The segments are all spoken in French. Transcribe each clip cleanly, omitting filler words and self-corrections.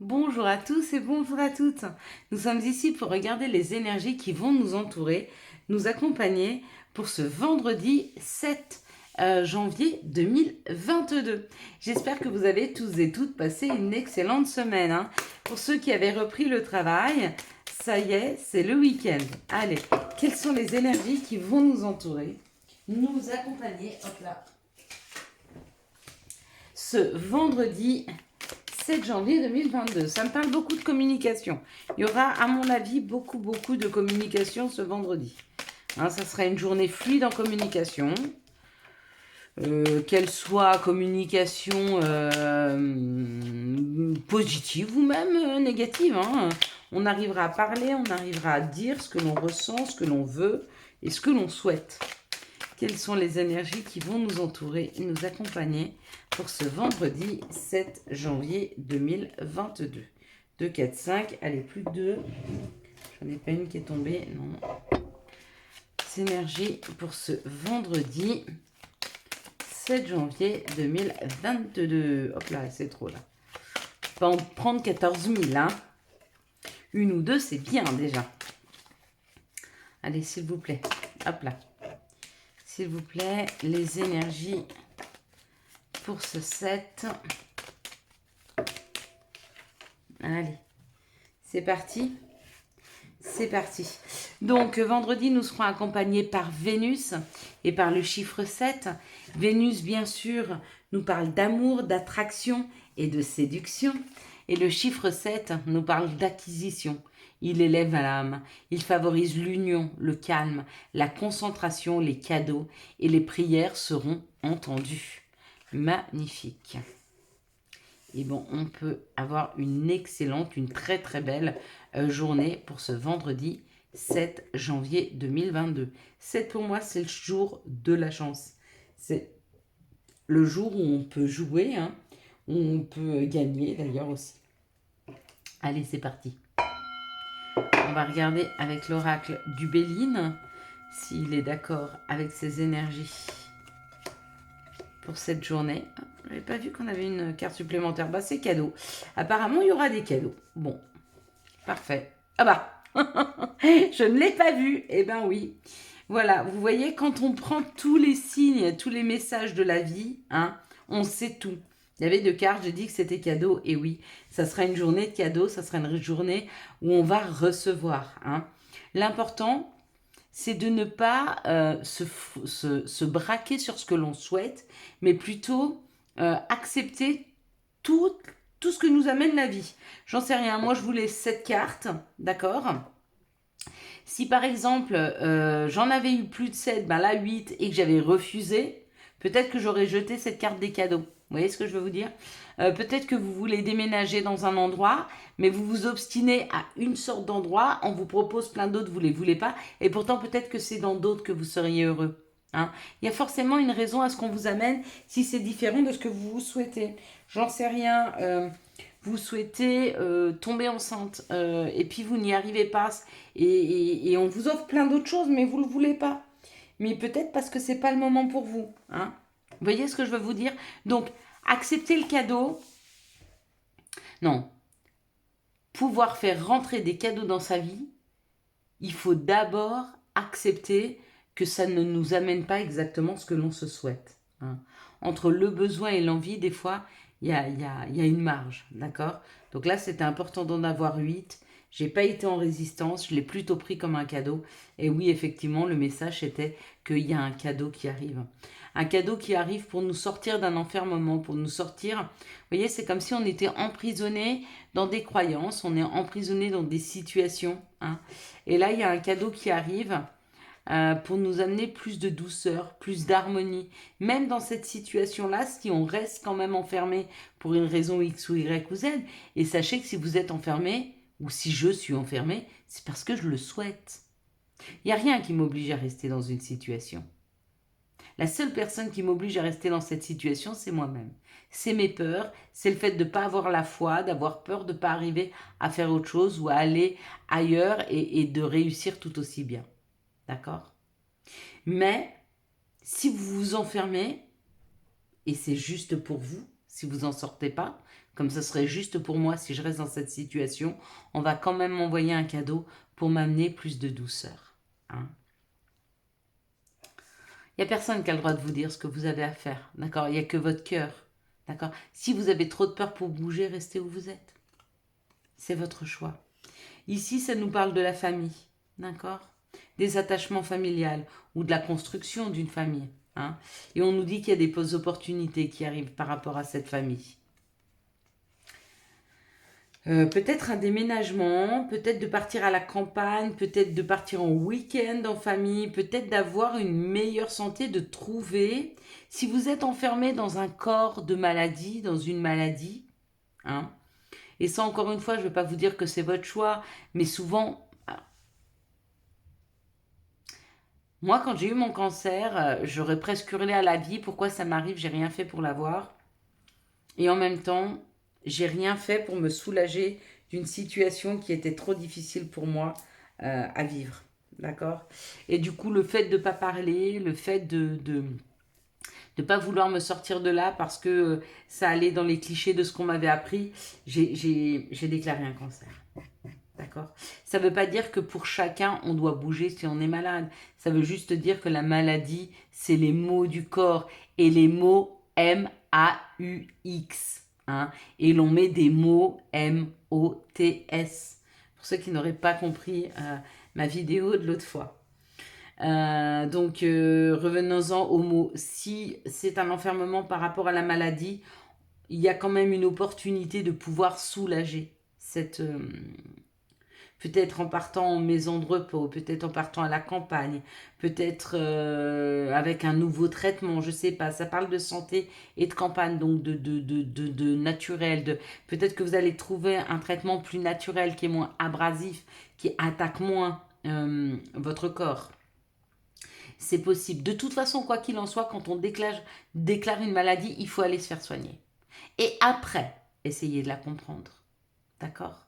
Bonjour à tous et bonjour à toutes. Nous sommes ici pour regarder les énergies qui vont nous entourer, nous accompagner pour ce vendredi 7 janvier 2022. J'espère que vous avez tous et toutes passé une excellente semaine, hein. Pour ceux qui avaient repris le travail, ça y est, c'est le week-end. Allez, quelles sont les énergies qui vont nous entourer, nous accompagner, hop là, ce vendredi 7 janvier 2022. Ça me parle beaucoup de communication. Il y aura, à mon avis, beaucoup de communication ce vendredi. Hein, ça sera une journée fluide en communication. Qu'elle soit communication positive ou même négative. Hein. On arrivera à parler, on arrivera à dire ce que l'on ressent, ce que l'on veut et ce que l'on souhaite. Quelles sont les énergies qui vont nous entourer et nous accompagner pour ce vendredi 7 janvier 2022. 2, 4, 5, allez, plus de 2. J'en ai pas une qui est tombée, non. Ces énergies pour ce vendredi 7 janvier 2022. Hop là, c'est trop là. Pas en prendre 14 000, hein. Une ou deux, c'est bien déjà. Allez, s'il vous plaît. Hop là. S'il vous plaît, les énergies pour ce 7. Allez, c'est parti. C'est parti. Donc, vendredi, nous serons accompagnés par Vénus et par le chiffre 7. Vénus, bien sûr, nous parle d'amour, d'attraction et de séduction. Et le chiffre 7 nous parle d'acquisition. Il élève l'âme, il favorise l'union, le calme, la concentration, les cadeaux et les prières seront entendues. Magnifique. Et bon, on peut avoir une excellente, une très très belle journée pour ce vendredi 7 janvier 2022. 7 pour moi, c'est le jour de la chance. C'est le jour où on peut jouer, hein, où on peut gagner d'ailleurs aussi. Allez, c'est parti. On va regarder avec l'oracle du Béline s'il est d'accord avec ses énergies pour cette journée. Je n'avais pas vu qu'on avait une carte supplémentaire. Bah, c'est cadeau. Apparemment, il y aura des cadeaux. Bon, parfait. Ah bah, je ne l'ai pas vu. Eh ben oui. Voilà, vous voyez, quand on prend tous les signes, tous les messages de la vie, hein, on sait tout. Il y avait deux cartes, j'ai dit que c'était cadeau, et oui, ça sera une journée de cadeau, ça sera une journée où on va recevoir. Hein. L'important, c'est de ne pas se braquer sur ce que l'on souhaite, mais plutôt accepter tout ce que nous amène la vie. J'en sais rien, moi je voulais cette carte, d'accord ? Si par exemple j'en avais eu plus de 7, ben là 8 et que j'avais refusé, peut-être que j'aurais jeté cette carte des cadeaux. Vous voyez ce que je veux vous dire ? Peut-être que vous voulez déménager dans un endroit, mais vous vous obstinez à une sorte d'endroit, on vous propose plein d'autres, vous ne les voulez pas, et pourtant peut-être que c'est dans d'autres que vous seriez heureux. Hein. Il y a forcément une raison à ce qu'on vous amène si c'est différent de ce que vous souhaitez. J'en sais rien. Vous souhaitez tomber enceinte et puis vous n'y arrivez pas et on vous offre plein d'autres choses mais vous ne le voulez pas. Mais peut-être parce que c'est pas le moment pour vous. Hein. Vous voyez ce que je veux vous dire ? Donc, accepter le cadeau. Non. Pouvoir faire rentrer des cadeaux dans sa vie, il faut d'abord accepter que ça ne nous amène pas exactement ce que l'on se souhaite. Hein. Entre le besoin et l'envie, des fois, il y a une marge, d'accord ? Donc là, c'était important d'en avoir 8. J'ai pas été en résistance, je l'ai plutôt pris comme un cadeau. Et oui, effectivement, le message était qu'il y a un cadeau qui arrive. Un cadeau qui arrive pour nous sortir d'un enfermement, pour nous sortir... Vous voyez, c'est comme si on était emprisonné dans des croyances, on est emprisonné dans des situations. Hein. Et là, il y a un cadeau qui arrive pour nous amener plus de douceur, plus d'harmonie. Même dans cette situation-là, si on reste quand même enfermé pour une raison X ou Y ou Z, et sachez que si vous êtes enfermé, ou si je suis enfermé, c'est parce que je le souhaite. Il n'y a rien qui m'oblige à rester dans une situation. La seule personne qui m'oblige à rester dans cette situation, c'est moi-même. C'est mes peurs, c'est le fait de ne pas avoir la foi, d'avoir peur de ne pas arriver à faire autre chose ou à aller ailleurs et de réussir tout aussi bien. D'accord ? Mais si vous vous enfermez, et c'est juste pour vous, si vous n'en sortez pas, comme ce serait juste pour moi si je reste dans cette situation, on va quand même m'envoyer un cadeau pour m'amener plus de douceur. Hein. Il n'y a personne qui a le droit de vous dire ce que vous avez à faire. D'accord? Il n'y a que votre cœur. D'accord? Si vous avez trop de peur pour bouger, restez où vous êtes. C'est votre choix. Ici, ça nous parle de la famille. D'accord? Des attachements familiales ou de la construction d'une famille. Hein? Et on nous dit qu'il y a des opportunités qui arrivent par rapport à cette famille. Peut-être un déménagement, peut-être de partir à la campagne, peut-être de partir en week-end en famille, peut-être d'avoir une meilleure santé, de trouver. Si vous êtes enfermé dans un corps de maladie, dans une maladie, hein, et ça encore une fois, je ne vais pas vous dire que c'est votre choix, mais souvent, moi quand j'ai eu mon cancer, j'aurais presque hurlé à la vie, pourquoi ça m'arrive, j'ai rien fait pour l'avoir. Et en même temps, j'ai rien fait pour me soulager d'une situation qui était trop difficile pour moi à vivre. D'accord? Et du coup, le fait de ne pas parler, le fait de pas vouloir me sortir de là parce que ça allait dans les clichés de ce qu'on m'avait appris, j'ai déclaré un cancer. D'accord? Ça ne veut pas dire que pour chacun, on doit bouger si on est malade. Ça veut juste dire que la maladie, c'est les maux du corps. Et les mots M-A-U-X. Hein? Et l'on met des mots M-O-T-S. Pour ceux qui n'auraient pas compris ma vidéo de l'autre fois. Donc, revenons-en au mot. Si c'est un enfermement par rapport à la maladie, il y a quand même une opportunité de pouvoir soulager cette... peut-être en partant en maison de repos, peut-être en partant à la campagne, peut-être avec un nouveau traitement, je ne sais pas. Ça parle de santé et de campagne, donc de naturel. Peut-être que vous allez trouver un traitement plus naturel, qui est moins abrasif, qui attaque moins votre corps. C'est possible. De toute façon, quoi qu'il en soit, quand on déclare une maladie, il faut aller se faire soigner. Et après, essayez de la comprendre. D'accord ?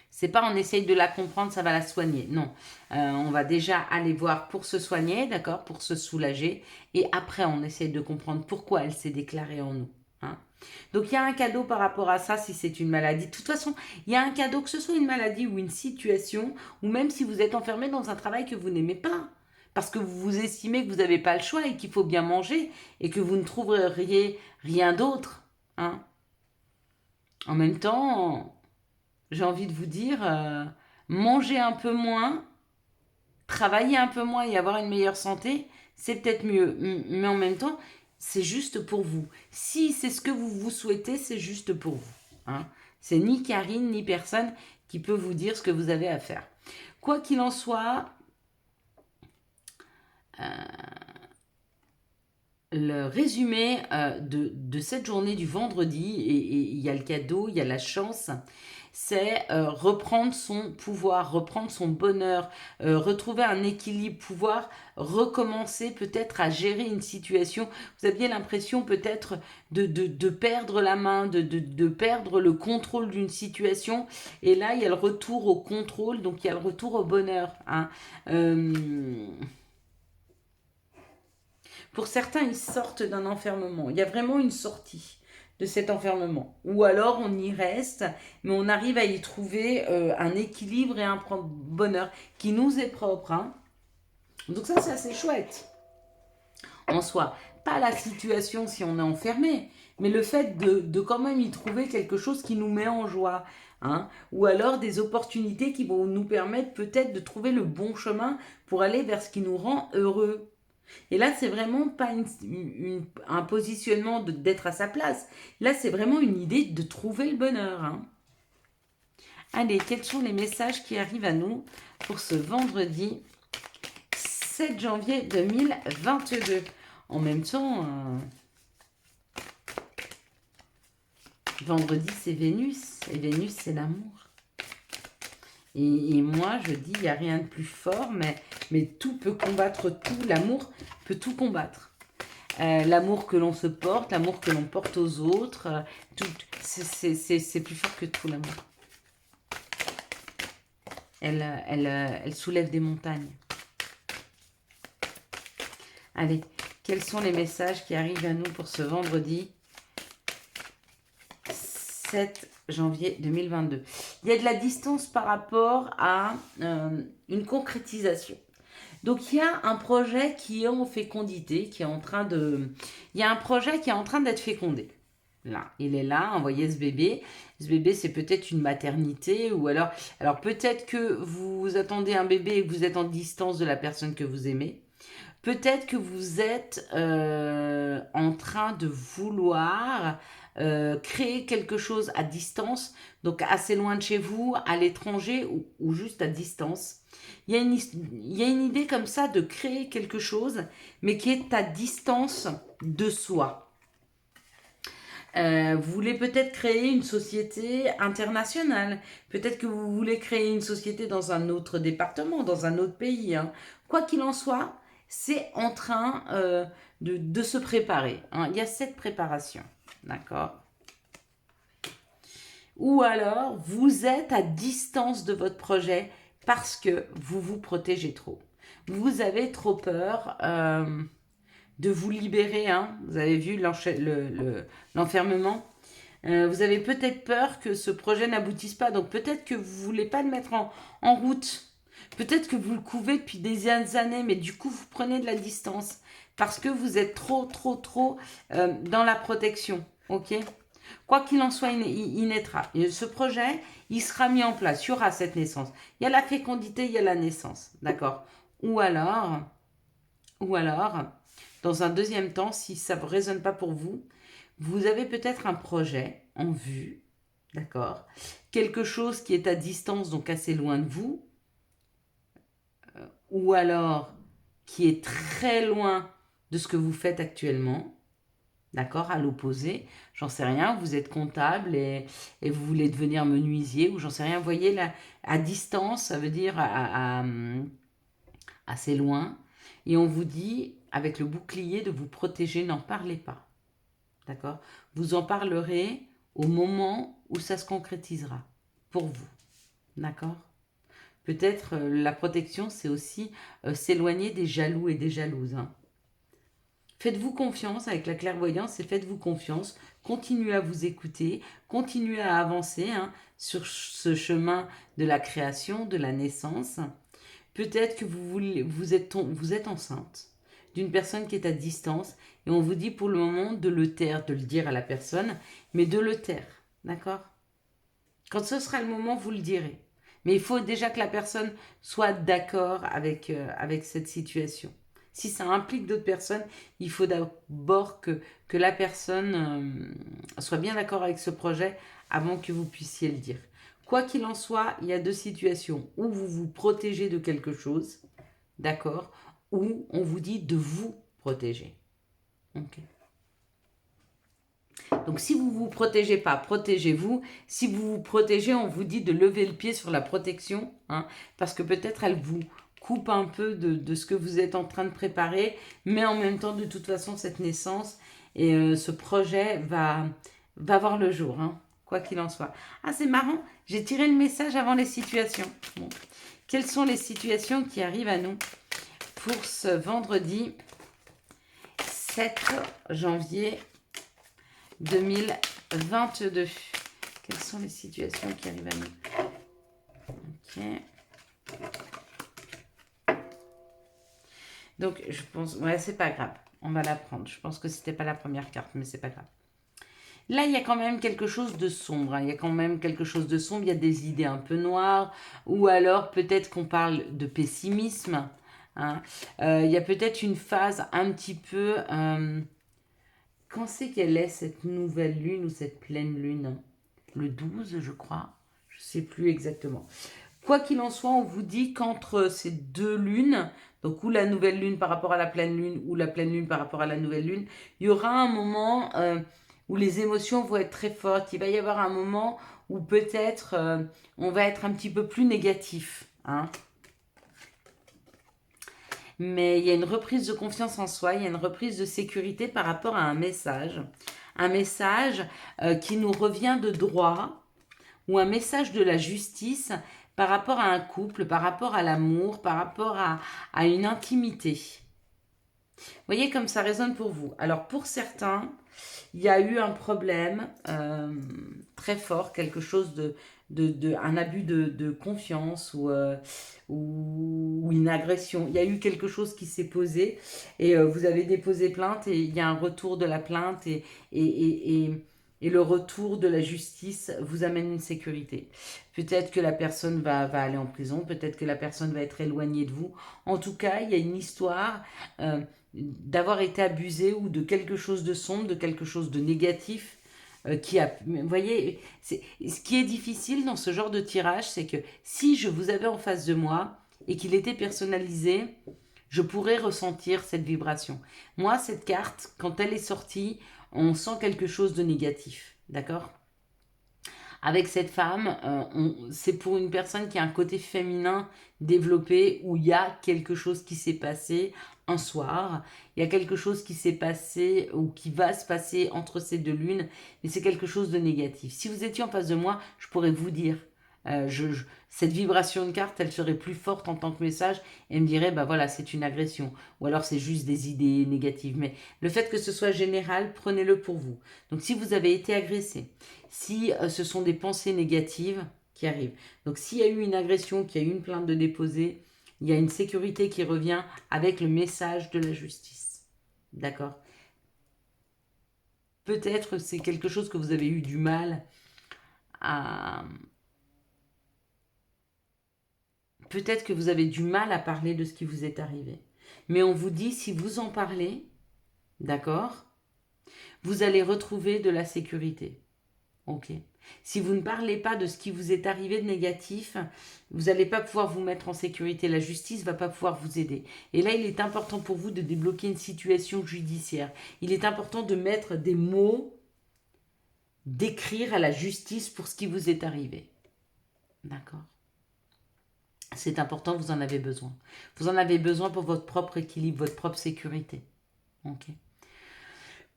C'est pas on essaye de la comprendre, ça va la soigner. Non, on va déjà aller voir pour se soigner, d'accord, pour se soulager. Et après, on essaye de comprendre pourquoi elle s'est déclarée en nous. Hein. Donc, il y a un cadeau par rapport à ça si c'est une maladie. De toute façon, il y a un cadeau, que ce soit une maladie ou une situation, ou même si vous êtes enfermé dans un travail que vous n'aimez pas. Parce que vous estimez que vous n'avez pas le choix et qu'il faut bien manger et que vous ne trouveriez rien d'autre. Hein. En même temps, j'ai envie de vous dire, manger un peu moins, travailler un peu moins et avoir une meilleure santé, c'est peut-être mieux. Mais en même temps, c'est juste pour vous. Si c'est ce que vous souhaitez, c'est juste pour vous. Hein. C'est ni Karine, ni personne qui peut vous dire ce que vous avez à faire. Quoi qu'il en soit, le résumé de cette journée du vendredi, et il y a le cadeau, il y a la chance, c'est reprendre son pouvoir, reprendre son bonheur, retrouver un équilibre, pouvoir recommencer peut-être à gérer une situation. Vous aviez l'impression peut-être de perdre la main, de perdre le contrôle d'une situation, et là il y a le retour au contrôle, donc il y a le retour au bonheur. Hein. Pour certains, ils sortent d'un enfermement. Il y a vraiment une sortie de cet enfermement. Ou alors on y reste, mais on arrive à y trouver un équilibre et un bonheur qui nous est propre. Hein. Donc ça, c'est assez chouette. En soi, pas la situation si on est enfermé, mais le fait de quand même y trouver quelque chose qui nous met en joie. Hein. Ou alors des opportunités qui vont nous permettre peut-être de trouver le bon chemin pour aller vers ce qui nous rend heureux. Et là, c'est vraiment pas un positionnement d'être à sa place. Là, c'est vraiment une idée de trouver le bonheur. Hein. Allez, quels sont les messages qui arrivent à nous pour ce vendredi 7 janvier 2022 ? En même temps, vendredi, c'est Vénus. Et Vénus, c'est l'amour. Et moi, je dis, il n'y a rien de plus fort, mais tout peut combattre tout. L'amour peut tout combattre. L'amour que l'on se porte, l'amour que l'on porte aux autres, c'est plus fort que tout, l'amour. Elle soulève des montagnes. Allez, quels sont les messages qui arrivent à nous pour ce vendredi 7 7 janvier 2022. Il y a de la distance par rapport à une concrétisation. Donc, il y a un projet qui est en fécondité, qui est en train de... Il y a un projet qui est en train d'être fécondé. Là, il est là, envoyez ce bébé. Ce bébé, c'est peut-être une maternité ou alors peut-être que vous attendez un bébé et que vous êtes en distance de la personne que vous aimez. Peut-être que vous êtes en train de vouloir créer quelque chose à distance, donc assez loin de chez vous, à l'étranger ou juste à distance. Il y a une idée comme ça de créer quelque chose, mais qui est à distance de soi. Vous voulez peut-être créer une société internationale. Peut-être que vous voulez créer une société dans un autre département, dans un autre pays. Hein. Quoi qu'il en soit, c'est en train de se préparer. Hein. Il y a cette préparation. D'accord ? Ou alors, vous êtes à distance de votre projet parce que vous vous protégez trop. Vous avez trop peur de vous libérer. Hein. Vous avez vu l'enfermement. Vous avez peut-être peur que ce projet n'aboutisse pas. Donc peut-être que vous ne voulez pas le mettre en route. Peut-être que vous le couvez depuis des années, mais du coup, vous prenez de la distance. Parce que vous êtes trop dans la protection. Ok ? Quoi qu'il en soit, il naîtra. Et ce projet, il sera mis en place. Il y aura cette naissance. Il y a la fécondité, il y a la naissance. D'accord ? Ou alors, dans un deuxième temps, si ça ne résonne pas pour vous, vous avez peut-être un projet en vue, d'accord ? Quelque chose qui est à distance, donc assez loin de vous, ou alors qui est très loin de ce que vous faites actuellement, d'accord ? À l'opposé, j'en sais rien, vous êtes comptable et vous voulez devenir menuisier, ou j'en sais rien, vous voyez, là, à distance, ça veut dire assez loin, et on vous dit, avec le bouclier, de vous protéger, n'en parlez pas. D'accord ? Vous en parlerez au moment où ça se concrétisera pour vous. D'accord ? Peut-être la protection, c'est aussi s'éloigner des jaloux et des jalouses. Hein. Faites-vous confiance avec la clairvoyance et faites-vous confiance. Continuez à vous écouter, continuez à avancer sur ce chemin de la création, de la naissance. Peut-être que vous êtes enceinte d'une personne qui est à distance et on vous dit pour le moment de le taire, de le dire à la personne, mais de le taire, d'accord ? Quand ce sera le moment, vous le direz. Mais il faut déjà que la personne soit d'accord avec cette situation. Si ça implique d'autres personnes, il faut d'abord que la personne soit bien d'accord avec ce projet avant que vous puissiez le dire. Quoi qu'il en soit, il y a deux situations où vous vous protégez de quelque chose, d'accord ? Où on vous dit de vous protéger. Okay. Donc si vous ne vous protégez pas, protégez-vous. Si vous vous protégez, on vous dit de lever le pied sur la protection, parce que peut-être elle vous coupe un peu de ce que vous êtes en train de préparer, mais en même temps, de toute façon, cette naissance et ce projet va voir le jour, quoi qu'il en soit. Ah, c'est marrant, j'ai tiré le message avant les situations. Bon. Quelles sont les situations qui arrivent à nous pour ce vendredi 7 janvier 2022. Quelles sont les situations qui arrivent à nous? Ok. Donc, je pense... Ouais, c'est pas grave. On va la prendre. Je pense que c'était pas la première carte, mais c'est pas grave. Là, il y a quand même quelque chose de sombre. Il y a quand même quelque chose de sombre. Il y a des idées un peu noires. Ou alors, peut-être qu'on parle de pessimisme. Il y a peut-être une phase un petit peu... quand c'est qu'elle est, cette nouvelle lune ou cette pleine lune? Le 12, je crois. Je ne sais plus exactement. Quoi qu'il en soit, on vous dit qu'entre ces deux lunes, donc ou la nouvelle lune par rapport à la pleine lune, ou la pleine lune par rapport à la nouvelle lune, il y aura un moment où les émotions vont être très fortes. Il va y avoir un moment où peut-être on va être un petit peu plus négatif. Mais il y a une reprise de confiance en soi, il y a une reprise de sécurité par rapport à un message qui nous revient de droit, ou un message de la justice par rapport à un couple, par rapport à l'amour, par rapport à une intimité. Vous voyez comme ça résonne pour vous. Alors pour certains, Il y a eu un problème très fort, quelque chose un abus de confiance ou une agression. Il y a eu quelque chose qui s'est posé et vous avez déposé plainte et il y a un retour de la plainte et le retour de la justice vous amène une sécurité. Peut-être que la personne va aller en prison, peut-être que la personne va être éloignée de vous. En tout cas, il y a une histoire d'avoir été abusé ou de quelque chose de sombre, de quelque chose de négatif qui a... Vous voyez, ce qui est difficile dans ce genre de tirage, c'est que si je vous avais en face de moi et qu'il était personnalisé, je pourrais ressentir cette vibration. Moi, cette carte, quand elle est sortie, on sent quelque chose de négatif, d'accord? Avec cette femme, c'est pour une personne qui a un côté féminin développé où il y a quelque chose qui s'est passé un soir, il y a quelque chose qui s'est passé ou qui va se passer entre ces deux lunes, mais c'est quelque chose de négatif. Si vous étiez en face de moi, je pourrais vous dire, cette vibration de carte, elle serait plus forte en tant que message et me dirait, bah voilà, c'est une agression. Ou alors c'est juste des idées négatives. Mais le fait que ce soit général, prenez-le pour vous. Donc si vous avez été agressé, si ce sont des pensées négatives qui arrivent. Donc s'il y a eu une agression, qu'il y a eu une plainte de déposer, il y a une sécurité qui revient avec le message de la justice. D'accord? Peut-être c'est quelque chose que vous avez eu du mal à... Peut-être que vous avez du mal à parler de ce qui vous est arrivé. Mais on vous dit, si vous en parlez, d'accord, vous allez retrouver de la sécurité. Ok. Si vous ne parlez pas de ce qui vous est arrivé de négatif, vous n'allez pas pouvoir vous mettre en sécurité. La justice ne va pas pouvoir vous aider. Et là, il est important pour vous de débloquer une situation judiciaire. Il est important de mettre des mots, d'écrire à la justice pour ce qui vous est arrivé. D'accord? C'est important, vous en avez besoin. Vous en avez besoin pour votre propre équilibre, votre propre sécurité. Ok.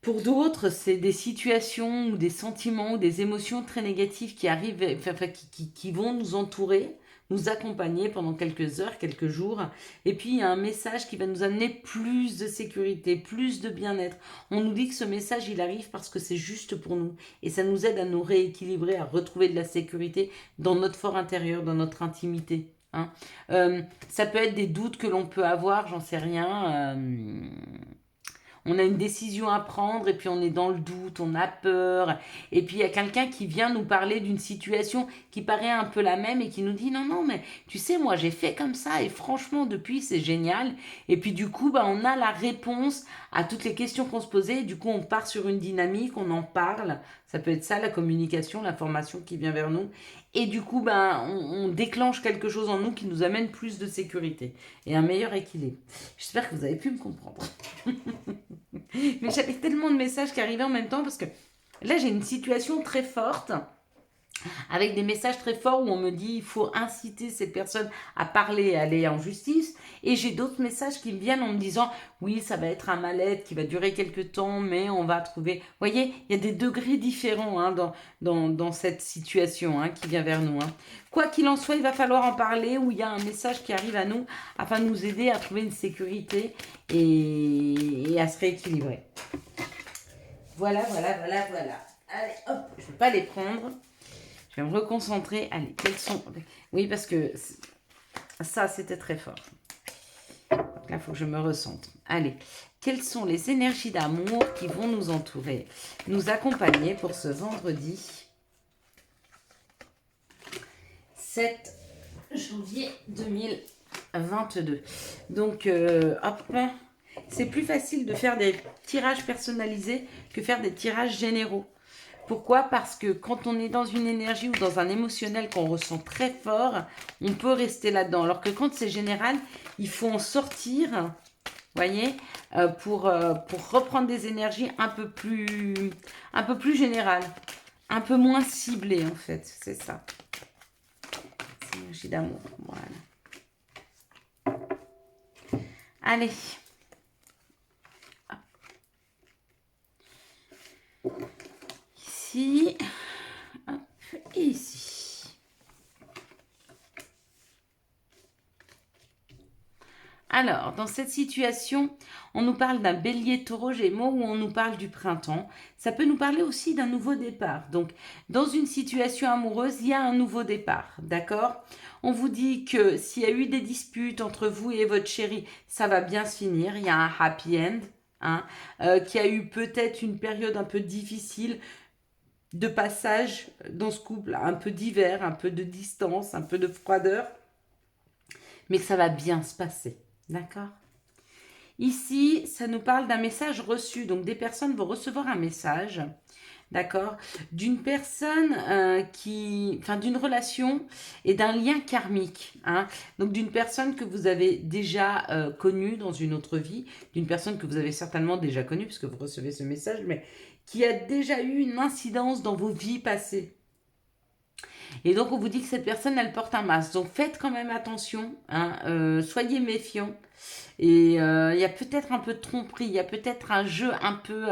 Pour d'autres, c'est des situations ou des sentiments ou des émotions très négatives qui arrivent, enfin, qui vont nous entourer, nous accompagner pendant quelques heures, quelques jours. Et puis, il y a un message qui va nous amener plus de sécurité, plus de bien-être. On nous dit que ce message, il arrive parce que c'est juste pour nous. Et ça nous aide à nous rééquilibrer, à retrouver de la sécurité dans notre fort intérieur, dans notre intimité. Hein. Ça peut être des doutes que l'on peut avoir, j'en sais rien. On a une décision à prendre et puis on est dans le doute, on a peur. Et puis il y a quelqu'un qui vient nous parler d'une situation qui paraît un peu la même et qui nous dit non, non, mais tu sais, moi j'ai fait comme ça et franchement depuis c'est génial. Et puis du coup, bah, on a la réponse à toutes les questions qu'on se posait. Et du coup, on part sur une dynamique, on en parle. Ça peut être ça, la communication, l'information qui vient vers nous. Et du coup, ben, on déclenche quelque chose en nous qui nous amène plus de sécurité et un meilleur équilibre. J'espère que vous avez pu me comprendre. Mais j'avais tellement de messages qui arrivaient en même temps parce que là, j'ai une situation très forte avec des messages très forts où on me dit il faut inciter cette personne à parler, à aller en justice. Et j'ai d'autres messages qui me viennent en me disant oui, ça va être un mal-être qui va durer quelques temps, mais on va trouver. Vous voyez, il y a des degrés différents hein, dans cette situation hein, qui vient vers nous. Hein. Quoi qu'il en soit, il va falloir en parler où il y a un message qui arrive à nous afin de nous aider à trouver une sécurité et à se rééquilibrer. Voilà, voilà, voilà, voilà. Allez, hop, je ne vais pas les prendre. Je vais me reconcentrer. Allez, quels sont... Oui, parce que ça, c'était très fort. Donc là, il faut que je me recentre. Allez, quelles sont les énergies d'amour qui vont nous entourer, nous accompagner pour ce vendredi 7 janvier 2022. Donc, hop, c'est plus facile de faire des tirages personnalisés que faire des tirages généraux. Pourquoi? Parce que quand on est dans une énergie ou dans un émotionnel qu'on ressent très fort, on peut rester là-dedans. Alors que quand c'est général, il faut en sortir, voyez, pour reprendre des énergies un peu plus générales, un peu moins ciblées en fait, c'est ça. C'est l'énergie d'amour, voilà. Allez. Ici, hop, et ici. Alors, dans cette situation, on nous parle d'un bélier taureau gémeaux ou on nous parle du printemps. Ça peut nous parler aussi d'un nouveau départ. Donc, dans une situation amoureuse, il y a un nouveau départ, d'accord? On vous dit que s'il y a eu des disputes entre vous et votre chéri, ça va bien se finir. Il y a un happy end, hein, qu'il y a eu peut-être une période un peu difficile de passage dans ce couple, un peu d'hiver, un peu de distance, un peu de froideur, mais que ça va bien se passer, d'accord? Ici, ça nous parle d'un message reçu. Donc, des personnes vont recevoir un message, d'accord, d'une personne enfin, d'une relation et d'un lien karmique. Hein, donc, d'une personne que vous avez déjà connue dans une autre vie, d'une personne que vous avez certainement déjà connue, puisque vous recevez ce message, mais qui a déjà eu une incidence dans vos vies passées. Et donc, on vous dit que cette personne, elle porte un masque. Donc, faites quand même attention, hein, soyez méfiants. Et il y a peut-être un peu de tromperie, il y a peut-être un jeu un peu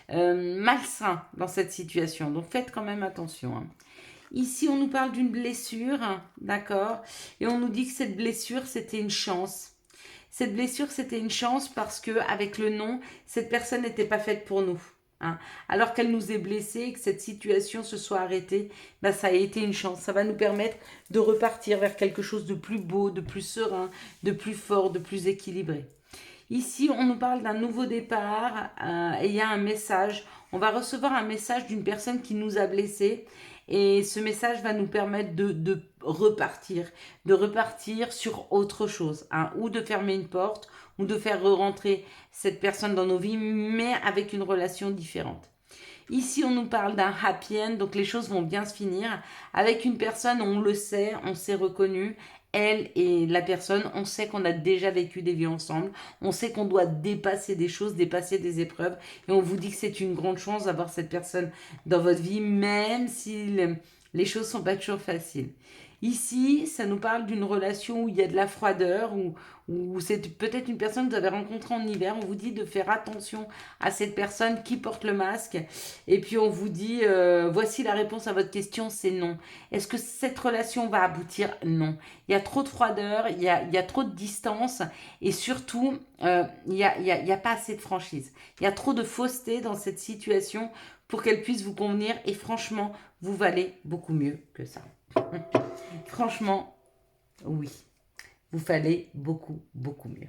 malsain dans cette situation. Donc, faites quand même attention. Hein. Ici, on nous parle d'une blessure, d'accord? Et on nous dit que cette blessure, c'était une chance. Cette blessure, c'était une chance parce que avec le nom, cette personne n'était pas faite pour nous. Hein. Alors qu'elle nous est blessée et que cette situation se soit arrêtée, bah, ça a été une chance. Ça va nous permettre de repartir vers quelque chose de plus beau, de plus serein, de plus fort, de plus équilibré. Ici, on nous parle d'un nouveau départ et il y a un message. On va recevoir un message d'une personne qui nous a blessés et ce message va nous permettre de repartir sur autre chose, hein, ou de fermer une porte ou de faire re-rentrer cette personne dans nos vies, mais avec une relation différente. Ici, on nous parle d'un happy end, donc les choses vont bien se finir. Avec une personne, on le sait, on s'est reconnu. Elle et la personne, on sait qu'on a déjà vécu des vies ensemble. On sait qu'on doit dépasser des choses, dépasser des épreuves. Et on vous dit que c'est une grande chance d'avoir cette personne dans votre vie, même si les choses sont pas toujours faciles. Ici, ça nous parle d'une relation où il y a de la froideur, où c'est peut-être une personne que vous avez rencontrée en hiver. On vous dit de faire attention à cette personne qui porte le masque. Et puis on vous dit, voici la réponse à votre question, c'est non. Est-ce que cette relation va aboutir? Non. Il y a trop de froideur, il y a trop de distance. Et surtout, il y a pas assez de franchise. Il y a trop de fausseté dans cette situation pour qu'elle puisse vous convenir. Et franchement, vous valez beaucoup mieux que ça. Franchement, oui, vous fallait beaucoup, beaucoup mieux.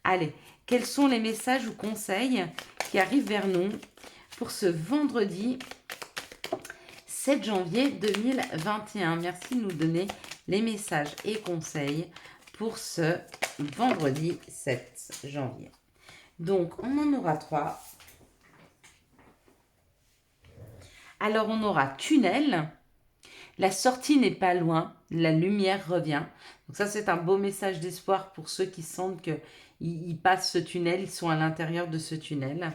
Allez, quels sont les messages ou conseils qui arrivent vers nous pour ce vendredi 7 janvier 2021? Merci de nous donner les messages et conseils pour ce vendredi 7 janvier. Donc, on en aura 3. Alors, on aura tunnel. La sortie n'est pas loin, la lumière revient. Donc ça, c'est un beau message d'espoir pour ceux qui sentent qu'ils passent ce tunnel, ils sont à l'intérieur de ce tunnel.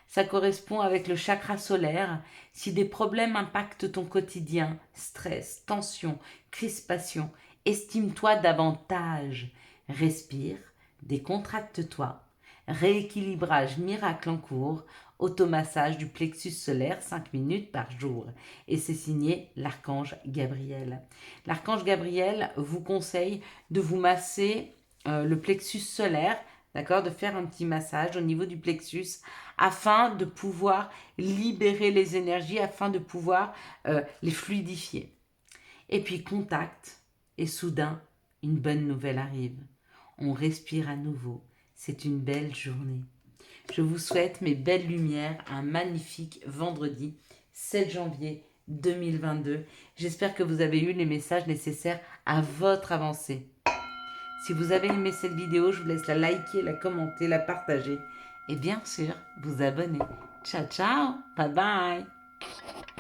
Ça correspond avec le chakra solaire. Si des problèmes impactent ton quotidien, stress, tension, crispation, estime-toi davantage. Respire, décontracte-toi. Rééquilibrage miracle en cours. Automassage du plexus solaire 5 minutes par jour. Et c'est signé l'archange Gabriel. L'archange Gabriel vous conseille de vous masser le plexus solaire, d'accord, de faire un petit massage au niveau du plexus afin de pouvoir libérer les énergies, afin de pouvoir les fluidifier. Et puis contact, et soudain, une bonne nouvelle arrive. On respire à nouveau. C'est une belle journée. Je vous souhaite, mes belles lumières, un magnifique vendredi 7 janvier 2022. J'espère que vous avez eu les messages nécessaires à votre avancée. Si vous avez aimé cette vidéo, je vous laisse la liker, la commenter, la partager et bien sûr vous abonner. Ciao, ciao, bye bye.